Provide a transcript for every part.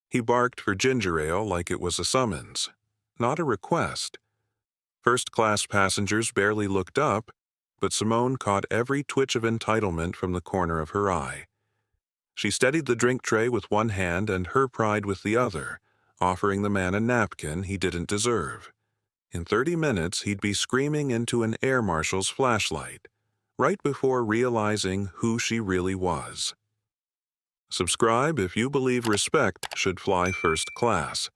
He barked for ginger ale like it was a summons, not a request. First-class passengers barely looked up, but Simone caught every twitch of entitlement from the corner of her eye. She steadied the drink tray with one hand and her pride with the other, offering the man a napkin he didn't deserve. In 30 minutes, he'd be screaming into an air marshal's flashlight, right before realizing who she really was. Subscribe if you believe respect should fly first class.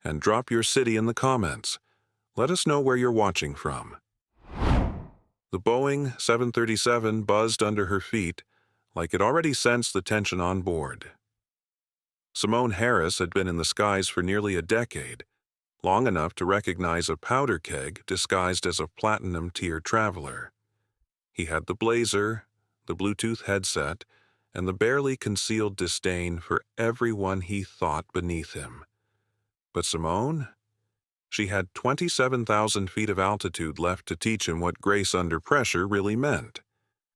And drop your city in the comments. Let us know where you're watching from. The Boeing 737 buzzed under her feet like it already sensed the tension on board. Simone Harris had been in the skies for nearly a decade, long enough to recognize a powder keg disguised as a platinum-tier traveler. He had the blazer, the Bluetooth headset, and the barely concealed disdain for everyone he thought beneath him. But Simone? She had 27,000 feet of altitude left to teach him what grace under pressure really meant.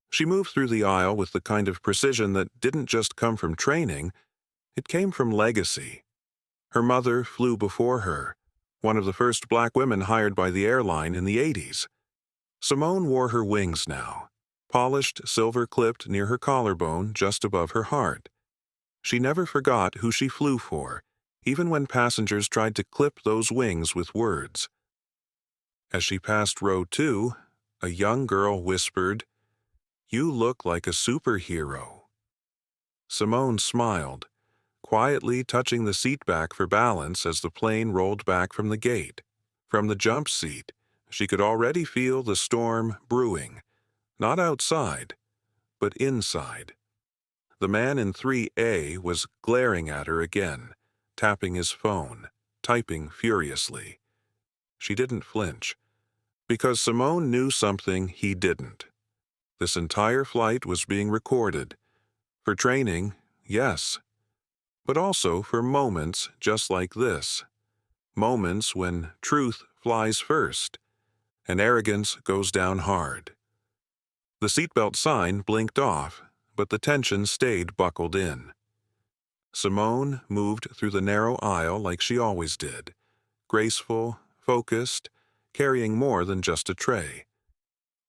She moved through the aisle with the kind of precision that didn't just come from training, it came from legacy. Her mother flew before her, one of the first black women hired by the airline in the 80s. Simone wore her wings now, polished silver-clipped near her collarbone just above her heart. She never forgot who she flew for, even when passengers tried to clip those wings with words. As she passed row 2, a young girl whispered, "You look like a superhero." Simone smiled, quietly touching the seat back for balance as the plane rolled back from the gate. From the jump seat, she could already feel the storm brewing, not outside, but inside. The man in 3A was glaring at her again, tapping his phone, typing furiously. She didn't flinch, because Simone knew something he didn't. This entire flight was being recorded. For training, yes, but also for moments just like this. Moments when truth flies first, and arrogance goes down hard. The seatbelt sign blinked off, but the tension stayed buckled in. Simone moved through the narrow aisle like she always did, graceful, focused, carrying more than just a tray.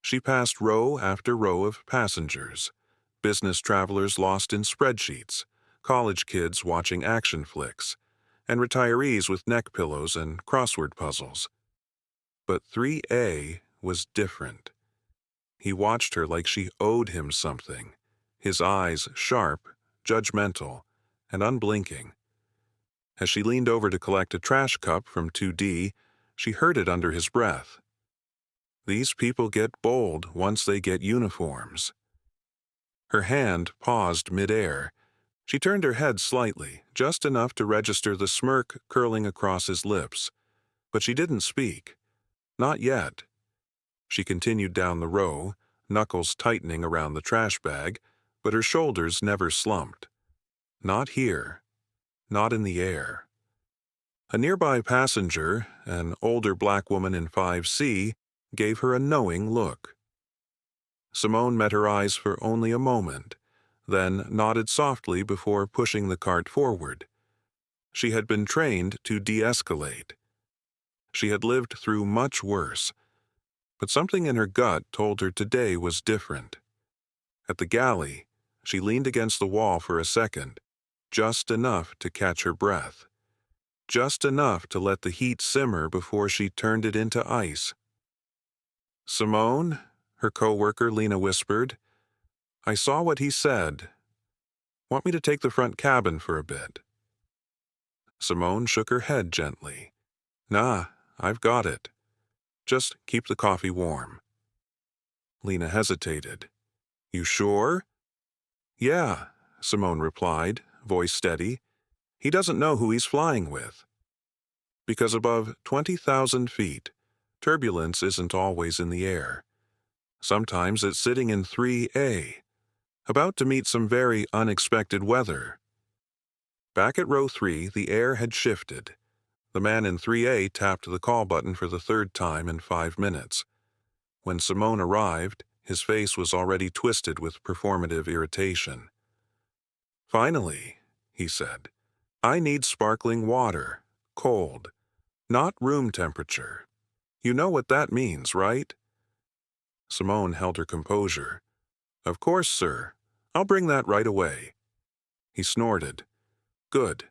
She passed row after row of passengers, business travelers lost in spreadsheets, college kids watching action flicks, and retirees with neck pillows and crossword puzzles. But 3A was different. He watched her like she owed him something, his eyes sharp, judgmental, and unblinking. As she leaned over to collect a trash cup from 2D, she heard it under his breath. These people get bold once they get uniforms. Her hand paused midair. She turned her head slightly, just enough to register the smirk curling across his lips. But she didn't speak. Not yet. She continued down the row, knuckles tightening around the trash bag, but her shoulders never slumped. Not here. Not in the air. A nearby passenger, an older black woman in 5C, gave her a knowing look. Simone met her eyes for only a moment, then nodded softly before pushing the cart forward. She had been trained to de-escalate. She had lived through much worse, but something in her gut told her today was different. At the galley, she leaned against the wall for a second, just enough to catch her breath, just enough to let the heat simmer before she turned it into ice. "Simone," her co-worker Lena whispered, "I saw what he said. Want me to take the front cabin for a bit?" Simone shook her head gently. "Nah, I've got it. Just keep the coffee warm." Lena hesitated. "You sure?" "Yeah," Simone replied, voice steady. "He doesn't know who he's flying with." Because above 20,000 feet, turbulence isn't always in the air. Sometimes it's sitting in 3A, about to meet some very unexpected weather. Back at row 3, the air had shifted. The man in 3A tapped the call button for the third time in 5 minutes. When Simone arrived, his face was already twisted with performative irritation. "Finally," he said. I need sparkling water, cold, not room temperature. You know what that means, right? Simone held her composure. Of course, sir. I'll bring that right away. He snorted. Good.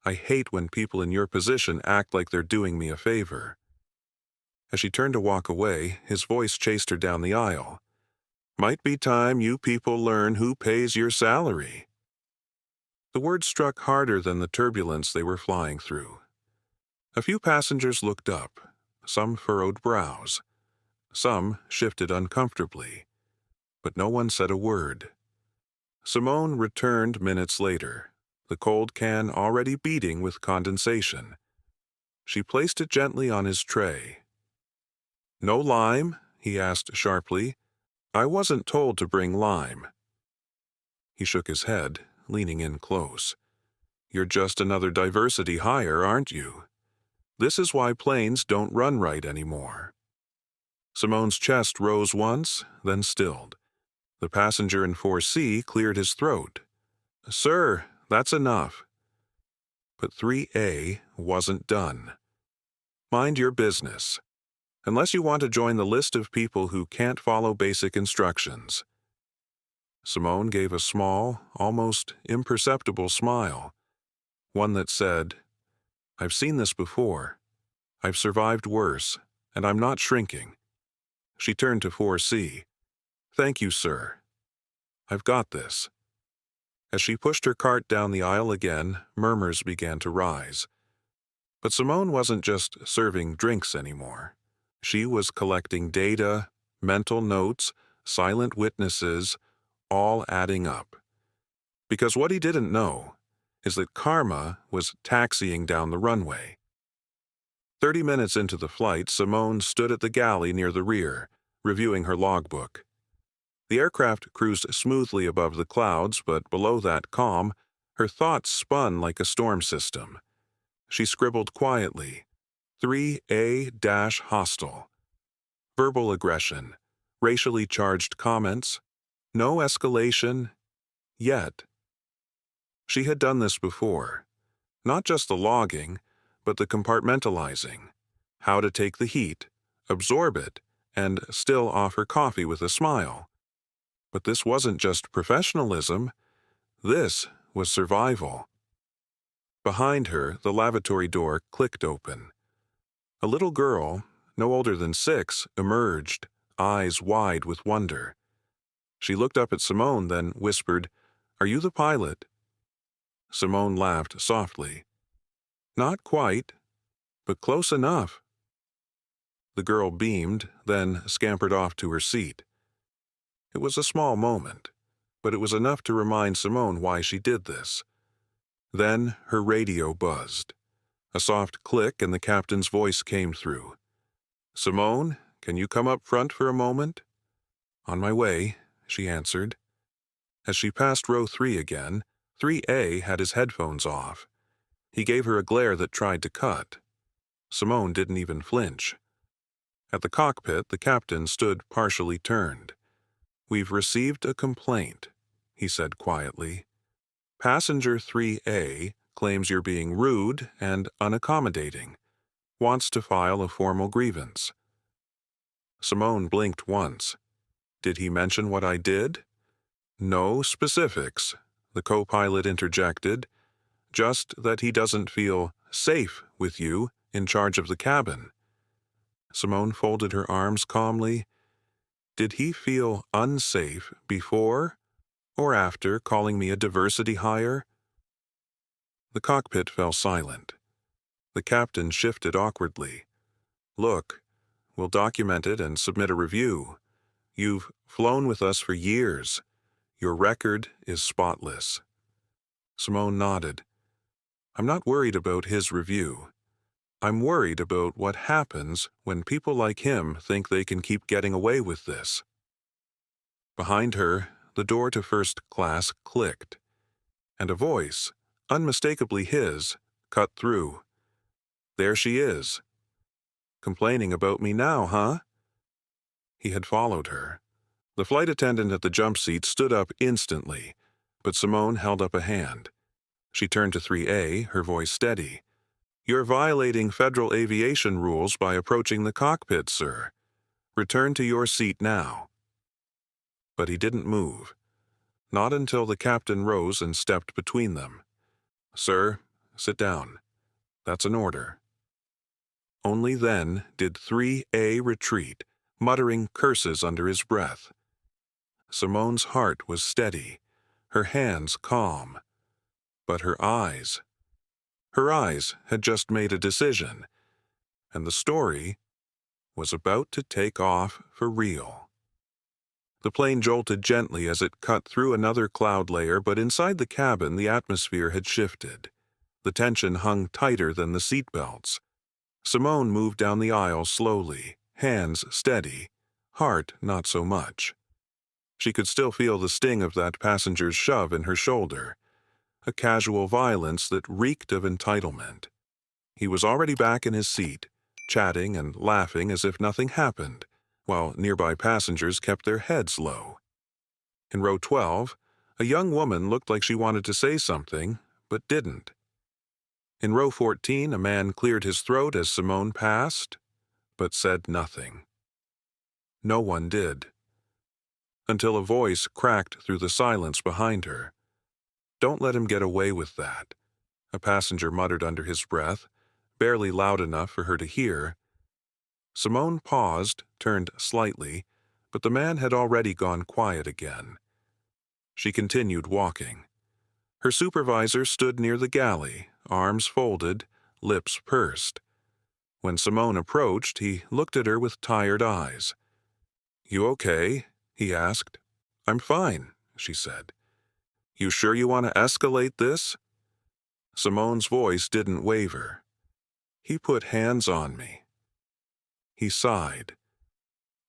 I hate when people in your position act like they're doing me a favor. As she turned to walk away, his voice chased her down the aisle. Might be time you people learn who pays your salary. The words struck harder than the turbulence they were flying through. A few passengers looked up. Some furrowed brows. Some shifted uncomfortably. But no one said a word. Simone returned minutes later, the cold can already beating with condensation. She placed it gently on his tray. No lime? He asked sharply. I wasn't told to bring lime. He shook his head, leaning in close. You're just another diversity hire, aren't you? This is why planes don't run right anymore. Simone's chest rose once, then stilled. The passenger in 4C cleared his throat. Sir, that's enough. But 3A wasn't done. Mind your business. Unless you want to join the list of people who can't follow basic instructions. Simone gave a small, almost imperceptible smile. One that said, I've seen this before. I've survived worse, and I'm not shrinking. She turned to 4C. Thank you, sir. I've got this. As she pushed her cart down the aisle again, murmurs began to rise. But Simone wasn't just serving drinks anymore. She was collecting data, mental notes, silent witnesses, all adding up. Because what he didn't know is that karma was taxiing down the runway. 30 minutes into the flight, Simone stood at the galley near the rear, reviewing her logbook. The aircraft cruised smoothly above the clouds, but below that calm, her thoughts spun like a storm system. She scribbled quietly, 3A-hostile. Verbal aggression, racially charged comments, no escalation, yet. She had done this before. Not just the logging, but the compartmentalizing. How to take the heat, absorb it, and still offer coffee with a smile. But this wasn't just professionalism. This was survival. Behind her, the lavatory door clicked open. A little girl, no older than 6, emerged, eyes wide with wonder. She looked up at Simone, then whispered, Are you the pilot? Simone laughed softly. Not quite, but close enough. The girl beamed, then scampered off to her seat. It was a small moment, but it was enough to remind Simone why she did this. Then her radio buzzed. A soft click and the captain's voice came through. Simone, can you come up front for a moment? On my way, she answered. As she passed row 3 again, 3A had his headphones off. He gave her a glare that tried to cut. Simone didn't even flinch. At the cockpit, the captain stood partially turned. We've received a complaint, he said quietly. Passenger 3A claims you're being rude and unaccommodating. Wants to file a formal grievance. Simone blinked once. Did he mention what I did? No specifics, the co-pilot interjected. Just that he doesn't feel safe with you in charge of the cabin. Simone folded her arms calmly. Did he feel unsafe before or after calling me a diversity hire? The cockpit fell silent. The captain shifted awkwardly. Look, we'll document it and submit a review. You've flown with us for years. Your record is spotless. Simone nodded. I'm not worried about his review. I'm worried about what happens when people like him think they can keep getting away with this. Behind her, the door to first class clicked, and a voice, unmistakably his, cut through. There she is. Complaining about me now, huh? He had followed her. The flight attendant at the jump seat stood up instantly, but Simone held up a hand. She turned to 3A, her voice steady. "You're violating federal aviation rules by approaching the cockpit, sir. Return to your seat now." But he didn't move. Not until the captain rose and stepped between them. "Sir, sit down. That's an order." Only then did 3A retreat, muttering curses under his breath. Simone's heart was steady, her hands calm. But her eyes had just made a decision, and the story was about to take off for real. The plane jolted gently as it cut through another cloud layer, but inside the cabin the atmosphere had shifted. The tension hung tighter than the seatbelts. Simone moved down the aisle slowly, hands steady, heart not so much. She could still feel the sting of that passenger's shove in her shoulder, a casual violence that reeked of entitlement. He was already back in his seat, chatting and laughing as if nothing happened, while nearby passengers kept their heads low. In row 12, a young woman looked like she wanted to say something, but didn't. In row 14, a man cleared his throat as Simone passed, but said nothing. No one did. Until a voice cracked through the silence behind her. "Don't let him get away with that," a passenger muttered under his breath, barely loud enough for her to hear. Simone paused, turned slightly, but the man had already gone quiet again. She continued walking. Her supervisor stood near the galley, arms folded, lips pursed. When Simone approached, he looked at her with tired eyes. "You okay?" he asked. "I'm fine," she said. "You sure you want to escalate this?" Simone's voice didn't waver. "He put hands on me." He sighed.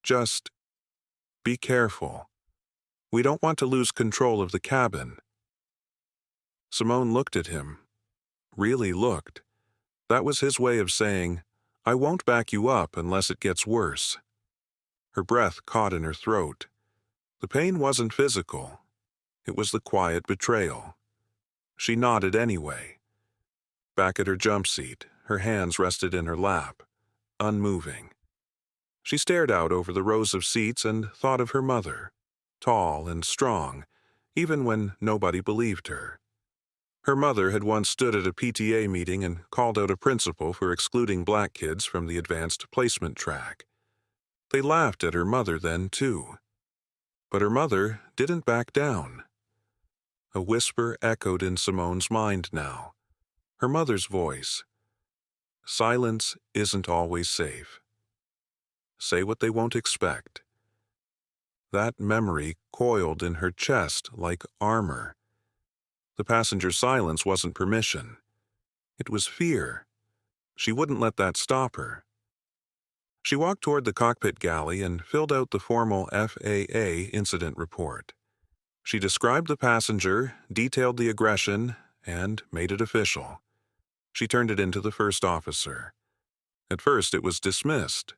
"Just be careful. We don't want to lose control of the cabin." Simone looked at him. Really looked. That was his way of saying, "I won't back you up unless it gets worse." Her breath caught in her throat. The pain wasn't physical. It was the quiet betrayal. She nodded anyway. Back at her jump seat, her hands rested in her lap, unmoving. She stared out over the rows of seats and thought of her mother, tall and strong, even when nobody believed her. Her mother had once stood at a PTA meeting and called out a principal for excluding black kids from the advanced placement track. They laughed at her mother then, too. But her mother didn't back down. A whisper echoed in Simone's mind now. Her mother's voice. "Silence isn't always safe. Say what they won't expect." That memory coiled in her chest like armor. The passenger's silence wasn't permission. It was fear. She wouldn't let that stop her. She walked toward the cockpit galley and filled out the formal FAA incident report. She described the passenger, detailed the aggression, and made it official. She turned it into the first officer. At first it was dismissed,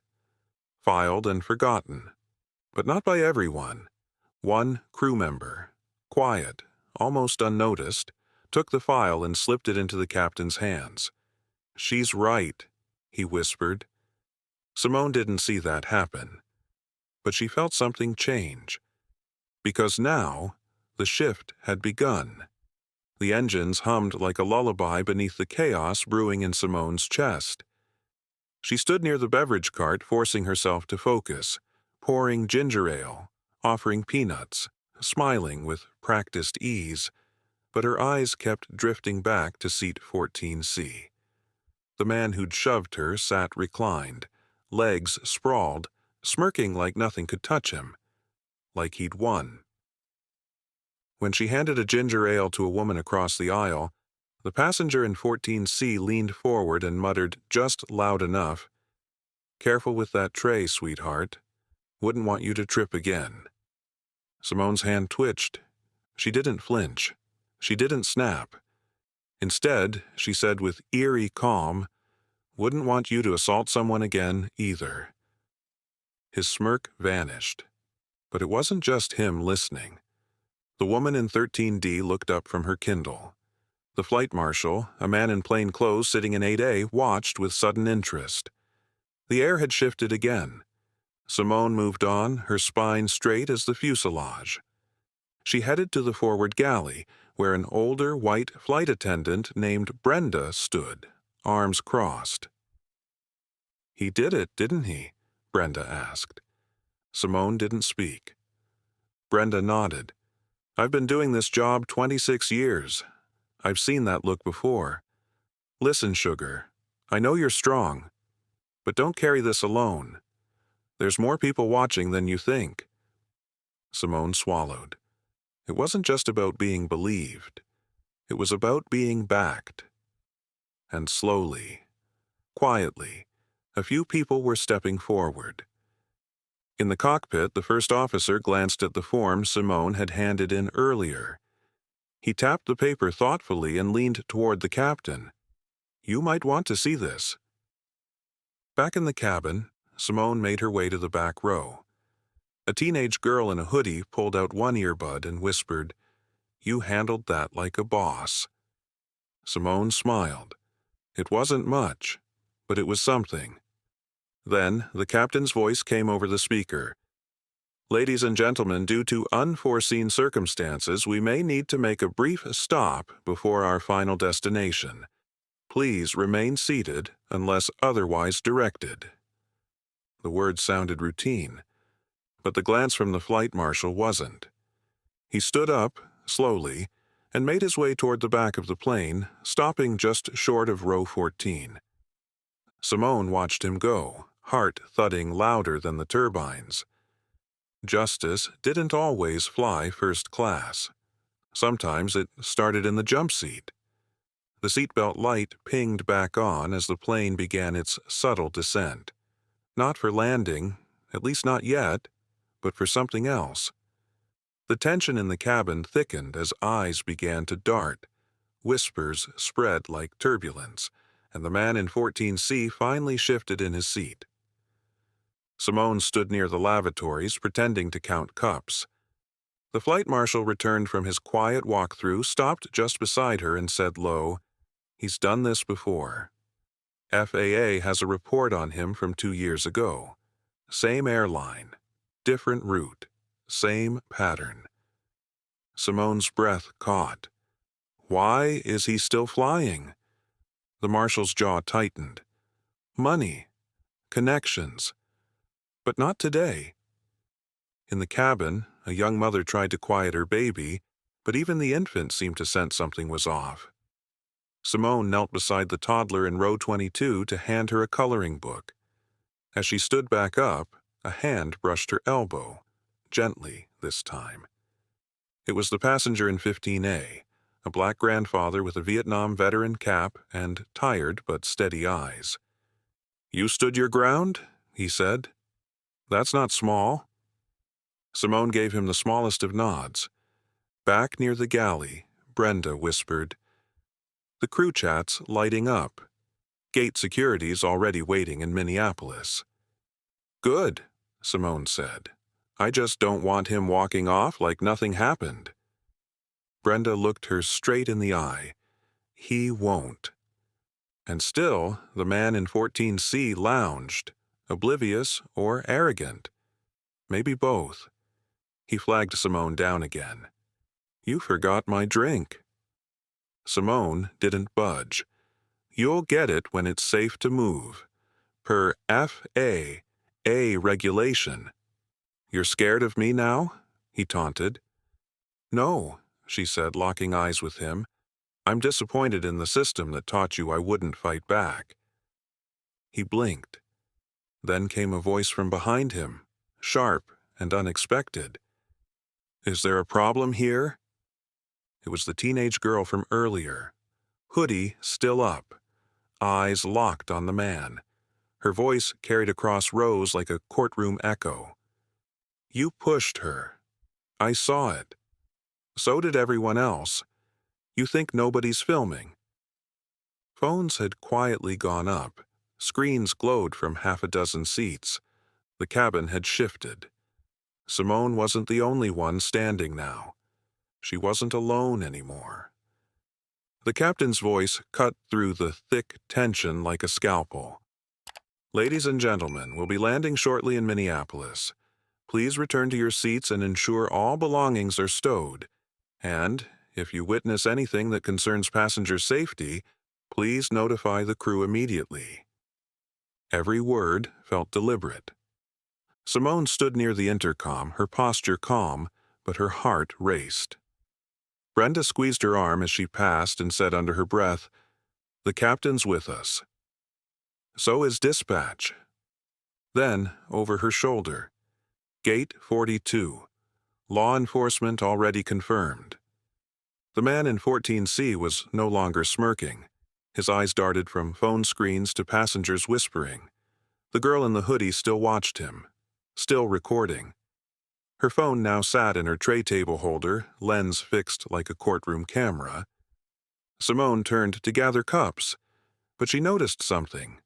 filed and forgotten. But not by everyone. One crew member, quiet, almost unnoticed, took the file and slipped it into the captain's hands. "She's right," he whispered. Simone didn't see that happen. But she felt something change. Because now, the shift had begun. The engines hummed like a lullaby beneath the chaos brewing in Simone's chest. She stood near the beverage cart, forcing herself to focus, pouring ginger ale, offering peanuts, smiling with practiced ease, but her eyes kept drifting back to seat 14C. The man who'd shoved her sat reclined, legs sprawled, smirking like nothing could touch him, like he'd won. When she handed a ginger ale to a woman across the aisle, the passenger in 14C leaned forward and muttered just loud enough, "Careful with that tray, sweetheart. Wouldn't want you to trip again." Simone's hand twitched. She didn't flinch. She didn't snap. Instead, she said with eerie calm, "Wouldn't want you to assault someone again, either." His smirk vanished. But it wasn't just him listening. The woman in 13D looked up from her Kindle. The flight marshal, a man in plain clothes sitting in 8A, watched with sudden interest. The air had shifted again. Simone moved on, her spine straight as the fuselage. She headed to the forward galley, where an older white flight attendant named Brenda stood, arms crossed. "He did it, didn't he?" Brenda asked. Simone didn't speak. Brenda nodded. "I've been doing this job 26 years. I've seen that look before. Listen, sugar, I know you're strong, but don't carry this alone. There's more people watching than you think." Simone swallowed. It wasn't just about being believed. It was about being backed. And slowly, quietly, a few people were stepping forward. In the cockpit, the first officer glanced at the form Simone had handed in earlier. He tapped the paper thoughtfully and leaned toward the captain. "You might want to see this." Back in the cabin, Simone made her way to the back row. A teenage girl in a hoodie pulled out one earbud and whispered, "You handled that like a boss." Simone smiled. It wasn't much, but it was something. Then the captain's voice came over the speaker. "Ladies and gentlemen, due to unforeseen circumstances, we may need to make a brief stop before our final destination. Please remain seated unless otherwise directed." The words sounded routine, but the glance from the flight marshal wasn't. He stood up, slowly, and made his way toward the back of the plane, stopping just short of row 14. Simone watched him go, heart thudding louder than the turbines. Justice didn't always fly first class. Sometimes it started in the jump seat. The seatbelt light pinged back on as the plane began its subtle descent. Not for landing, at least not yet, but for something else. The tension in the cabin thickened as eyes began to dart. Whispers spread like turbulence, and the man in 14C finally shifted in his seat. Simone stood near the lavatories, pretending to count cups. The flight marshal returned from his quiet walkthrough, stopped just beside her, and said low, "He's done this before. FAA has a report on him from 2 years ago. Same airline, different route, same pattern." Simone's breath caught. Why is he still flying? The marshal's jaw tightened. Money, connections, but not today. In the cabin, a young mother tried to quiet her baby, but even the infant seemed to sense something was off. Simone knelt beside the toddler in row 22 to hand her a coloring book. As she stood back up, a hand brushed her elbow, gently this time. It was the passenger in 15A, a black grandfather with a Vietnam veteran cap and tired but steady eyes. "You stood your ground?" he said. "That's not small." Simone gave him the smallest of nods. Back near the galley, Brenda whispered, "The crew chat's lighting up. Gate security's already waiting in Minneapolis." "Good," Simone said. "I just don't want him walking off like nothing happened." Brenda looked her straight in the eye. He won't. And still, the man in 14C lounged, oblivious or arrogant. Maybe both. He flagged Simone down again. "You forgot my drink." Simone didn't budge. "You'll get it when it's safe to move. Per FAA regulation." "You're scared of me now?" he taunted. "No," she said, locking eyes with him. "I'm disappointed in the system that taught you I wouldn't fight back." He blinked. Then came a voice from behind him, sharp and unexpected. "Is there a problem here?" It was the teenage girl from earlier. Hoodie still up, eyes locked on the man. Her voice carried across rows like a courtroom echo. "You pushed her. I saw it. So did everyone else. You think nobody's filming?" Phones had quietly gone up. Screens glowed from half a dozen seats. The cabin had shifted. Simone wasn't the only one standing now. She wasn't alone anymore. The captain's voice cut through the thick tension like a scalpel. "Ladies and gentlemen, we'll be landing shortly in Minneapolis. Please return to your seats and ensure all belongings are stowed. And, if you witness anything that concerns passenger safety, please notify the crew immediately." Every word felt deliberate. Simone stood near the intercom, her posture calm, but her heart raced. Brenda squeezed her arm as she passed and said under her breath, "The captain's with us. So is dispatch." Then, over her shoulder, "Gate 42. Law enforcement already confirmed." The man in 14C was no longer smirking. His eyes darted from phone screens to passengers whispering. The girl in the hoodie still watched him, still recording. Her phone now sat in her tray table holder, lens fixed like a courtroom camera. Simone turned to gather cups, but she noticed something.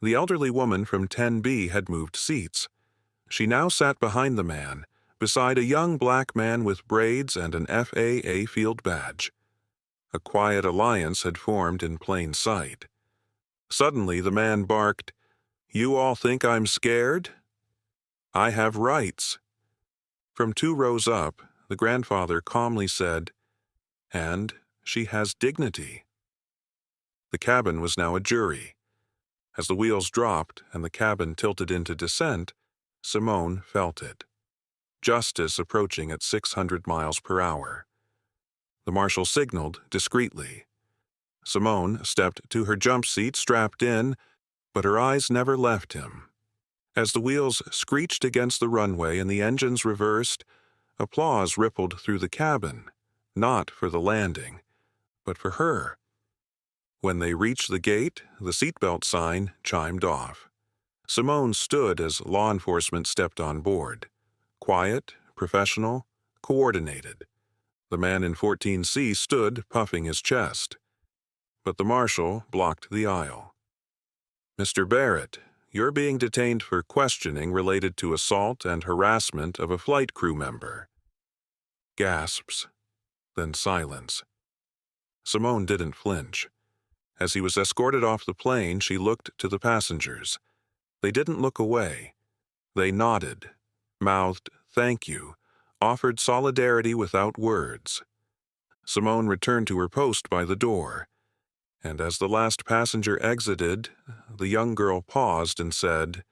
The elderly woman from 10B had moved seats. She now sat behind the man, beside a young black man with braids and an FAA field badge. A quiet alliance had formed in plain sight. Suddenly the man barked, "You all think I'm scared? I have rights." From 2 rows up, the grandfather calmly said, "And she has dignity." The cabin was now a jury. As the wheels dropped and the cabin tilted into descent, Simone felt it. Justice approaching at 600 miles per hour. The marshal signaled discreetly. Simone stepped to her jump seat, strapped in, but her eyes never left him. As the wheels screeched against the runway and the engines reversed, applause rippled through the cabin, not for the landing, but for her. When they reached the gate, the seatbelt sign chimed off. Simone stood as law enforcement stepped on board. Quiet, professional, coordinated. The man in 14C stood, puffing his chest. But the marshal blocked the aisle. "Mr. Barrett, you're being detained for questioning related to assault and harassment of a flight crew member." Gasps, then silence. Simone didn't flinch. As he was escorted off the plane, she looked to the passengers. They didn't look away. They nodded, mouthed "thank you," offered solidarity without words. Simone returned to her post by the door, and as the last passenger exited, the young girl paused and said,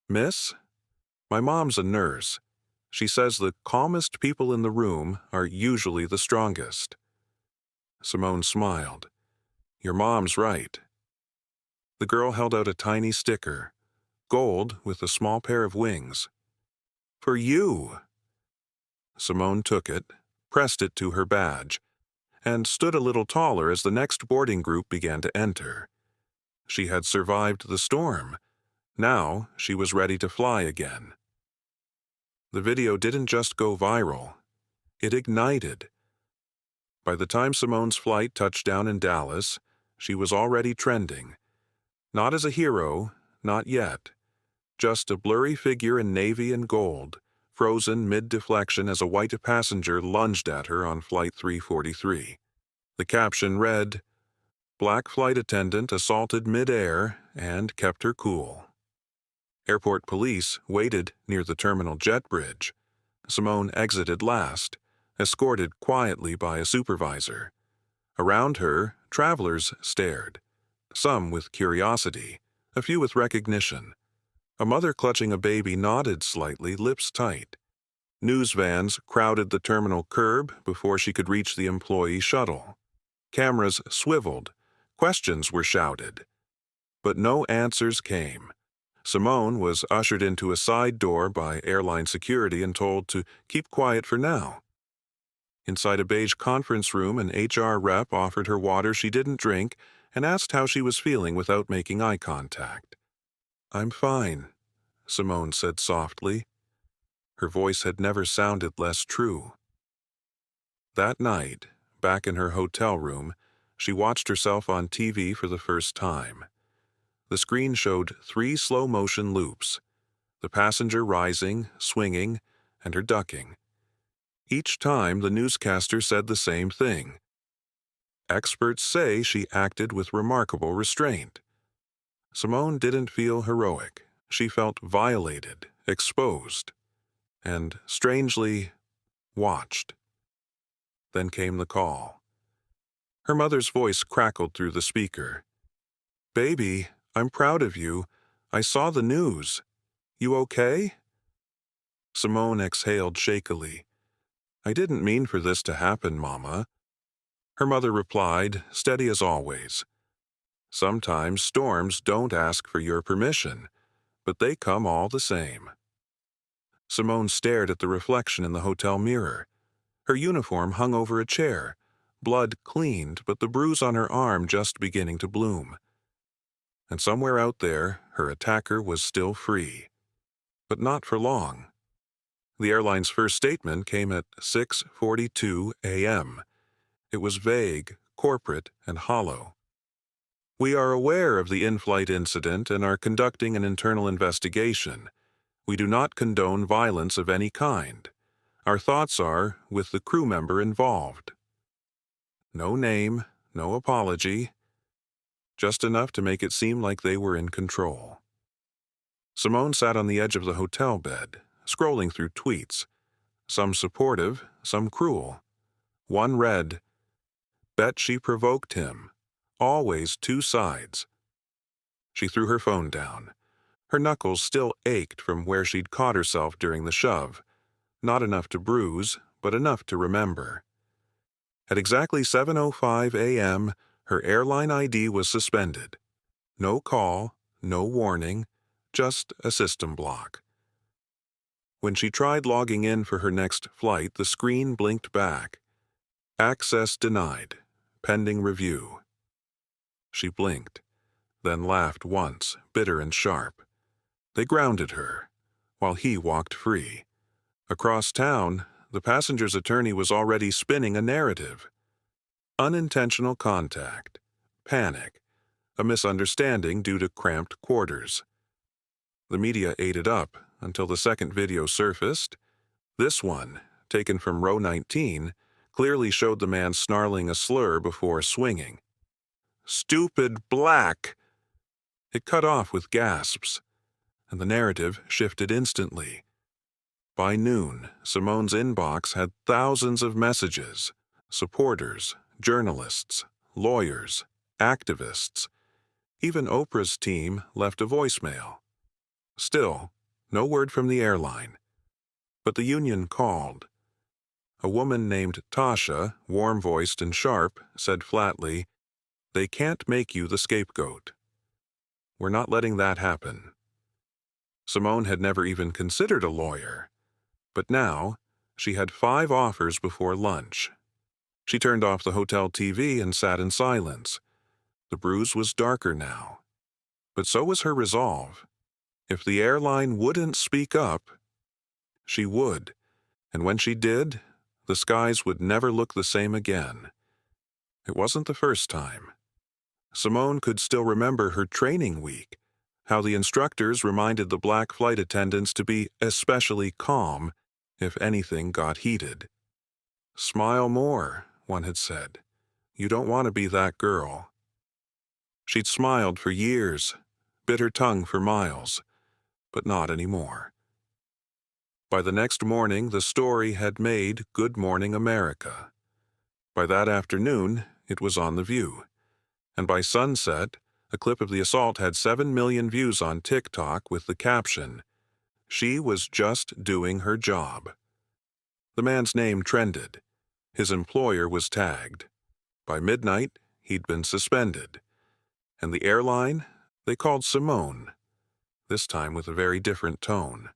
"Miss, my mom's a nurse. She says the calmest people in the room are usually the strongest." Simone smiled. "Your mom's right." The girl held out a tiny sticker, gold with a small pair of wings. "For you." Simone took it, pressed it to her badge, and stood a little taller as the next boarding group began to enter. She had survived the storm. Now she was ready to fly again. The video didn't just go viral. It ignited. By the time Simone's flight touched down in Dallas, she was already trending. Not as a hero, not yet. Just a blurry figure in navy and gold, frozen mid-deflection as a white passenger lunged at her on Flight 343. The caption read, "Black flight attendant assaulted mid-air and kept her cool." Airport police waited near the terminal jet bridge. Simone exited last, escorted quietly by a supervisor. Around her, travelers stared, some with curiosity, a few with recognition. A mother clutching a baby nodded slightly, lips tight. News vans crowded the terminal curb before she could reach the employee shuttle. Cameras swiveled. Questions were shouted. But no answers came. Simone was ushered into a side door by airline security and told to keep quiet for now. Inside a beige conference room, an HR rep offered her water she didn't drink and asked how she was feeling without making eye contact. "I'm fine," Simone said softly. Her voice had never sounded less true. That night, back in her hotel room, she watched herself on TV for the first time. The screen showed 3 slow-motion loops, the passenger rising, swinging, and her ducking. Each time, the newscaster said the same thing. Experts say she acted with remarkable restraint. Simone didn't feel heroic. She felt violated, exposed, and, strangely, watched. Then came the call. Her mother's voice crackled through the speaker. "Baby, I'm proud of you. I saw the news. You okay?" Simone exhaled shakily. "I didn't mean for this to happen, Mama." Her mother replied, steady as always. "Sometimes storms don't ask for your permission, but they come all the same." Simone stared at the reflection in the hotel mirror. Her uniform hung over a chair, blood cleaned, but the bruise on her arm just beginning to bloom. And somewhere out there, her attacker was still free. But not for long. The airline's first statement came at 6:42 a.m. It was vague, corporate, and hollow. "We are aware of the in-flight incident and are conducting an internal investigation. We do not condone violence of any kind. Our thoughts are with the crew member involved." No name, no apology, just enough to make it seem like they were in control. Simone sat on the edge of the hotel bed, scrolling through tweets, some supportive, some cruel. One read, "Bet she provoked him. Always two sides." She threw her phone down. Her knuckles still ached from where she'd caught herself during the shove. Not enough to bruise, but enough to remember. At exactly 7:05 a.m., her airline ID was suspended. No call, no warning, just a system block. When she tried logging in for her next flight, the screen blinked back. "Access denied. Pending review." She blinked, then laughed once, bitter and sharp. They grounded her, while he walked free. Across town, the passenger's attorney was already spinning a narrative. Unintentional contact, panic, a misunderstanding due to cramped quarters. The media ate it up until the second video surfaced. This one, taken from row 19, clearly showed the man snarling a slur before swinging. "Stupid black!" It cut off with gasps, and the narrative shifted instantly. By noon, Simone's inbox had thousands of messages. Supporters, journalists, lawyers, activists. Even Oprah's team left a voicemail. Still, no word from the airline. But the union called. A woman named Tasha, warm-voiced and sharp, said flatly, "They can't make you the scapegoat. We're not letting that happen." Simone had never even considered a lawyer. But now, she had 5 offers before lunch. She turned off the hotel TV and sat in silence. The bruise was darker now. But so was her resolve. If the airline wouldn't speak up, she would. And when she did, the skies would never look the same again. It wasn't the first time. Simone could still remember her training week, how the instructors reminded the black flight attendants to be especially calm if anything got heated. "Smile more," one had said. "You don't want to be that girl." She'd smiled for years, bit her tongue for miles, but not anymore. By the next morning, the story had made Good Morning America. By that afternoon, it was on The View. And by sunset, a clip of the assault had 7 million views on TikTok with the caption, "She was just doing her job." The man's name trended. His employer was tagged. By midnight, he'd been suspended. And the airline, they called Simone, this time with a very different tone.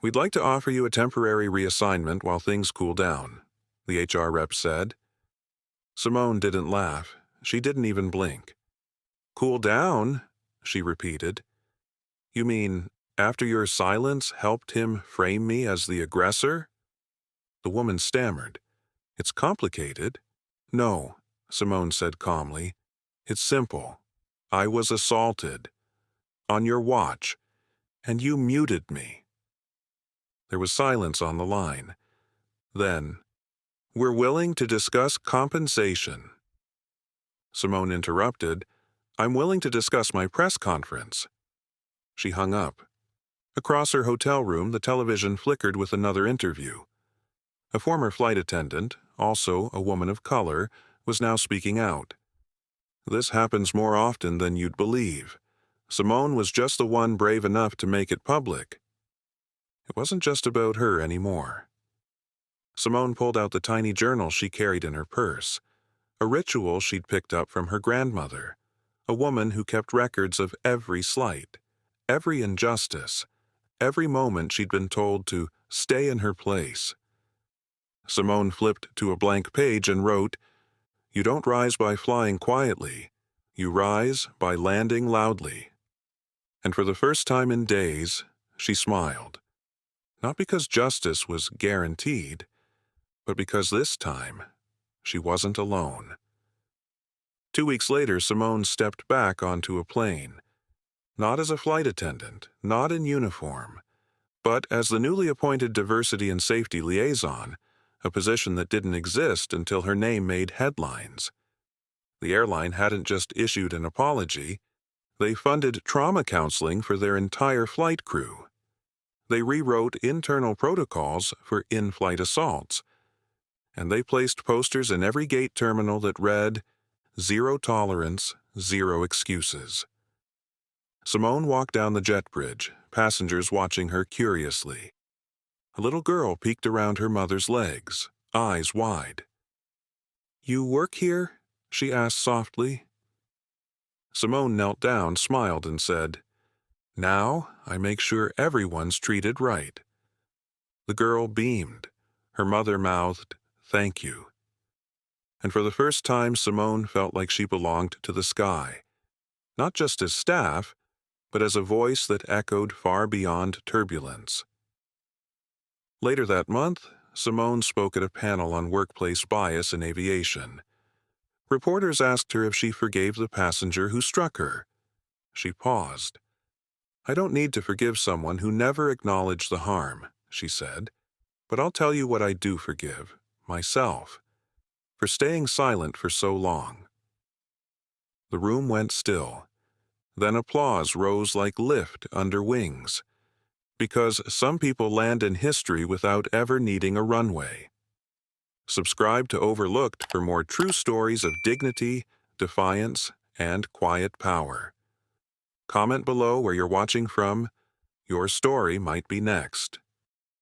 "We'd like to offer you a temporary reassignment while things cool down," the HR rep said. Simone didn't laugh. She didn't even blink. "Cool down?" she repeated. "You mean after your silence helped him frame me as the aggressor?" The woman stammered. "It's complicated." "No," Simone said calmly. "It's simple. I was assaulted. On your watch. And you muted me." There was silence on the line. Then, "We're willing to discuss compensation." Simone interrupted. "I'm willing to discuss my press conference." She hung up. Across her hotel room, the television flickered with another interview. A former flight attendant, also a woman of color, was now speaking out. "This happens more often than you'd believe. Simone was just the one brave enough to make it public." It wasn't just about her anymore. Simone pulled out the tiny journal she carried in her purse, a ritual she'd picked up from her grandmother, a woman who kept records of every slight, every injustice, every moment she'd been told to stay in her place. Simone flipped to a blank page and wrote, "You don't rise by flying quietly. You rise by landing loudly." And for the first time in days, she smiled. Not because justice was guaranteed, but because this time, she wasn't alone. 2 weeks later, Simone stepped back onto a plane. Not as a flight attendant, not in uniform, but as the newly appointed Diversity and Safety Liaison, a position that didn't exist until her name made headlines. The airline hadn't just issued an apology, they funded trauma counseling for their entire flight crew. They rewrote internal protocols for in-flight assaults, and they placed posters in every gate terminal that read, "Zero tolerance, zero excuses." Simone walked down the jet bridge, passengers watching her curiously. A little girl peeked around her mother's legs, eyes wide. "You work here?" she asked softly. Simone knelt down, smiled, and said, "Now I make sure everyone's treated right." The girl beamed. Her mother mouthed, "Thank you." And for the first time, Simone felt like she belonged to the sky, not just as staff, but as a voice that echoed far beyond turbulence. Later that month, Simone spoke at a panel on workplace bias in aviation. Reporters asked her if she forgave the passenger who struck her. She paused. "I don't need to forgive someone who never acknowledged the harm," she said, "but I'll tell you what I do forgive, myself, for staying silent for so long." The room went still. Then applause rose like lift under wings, because some people land in history without ever needing a runway. Subscribe to Overlook'd for more true stories of dignity, defiance, and quiet power. Comment below where you're watching from. Your story might be next.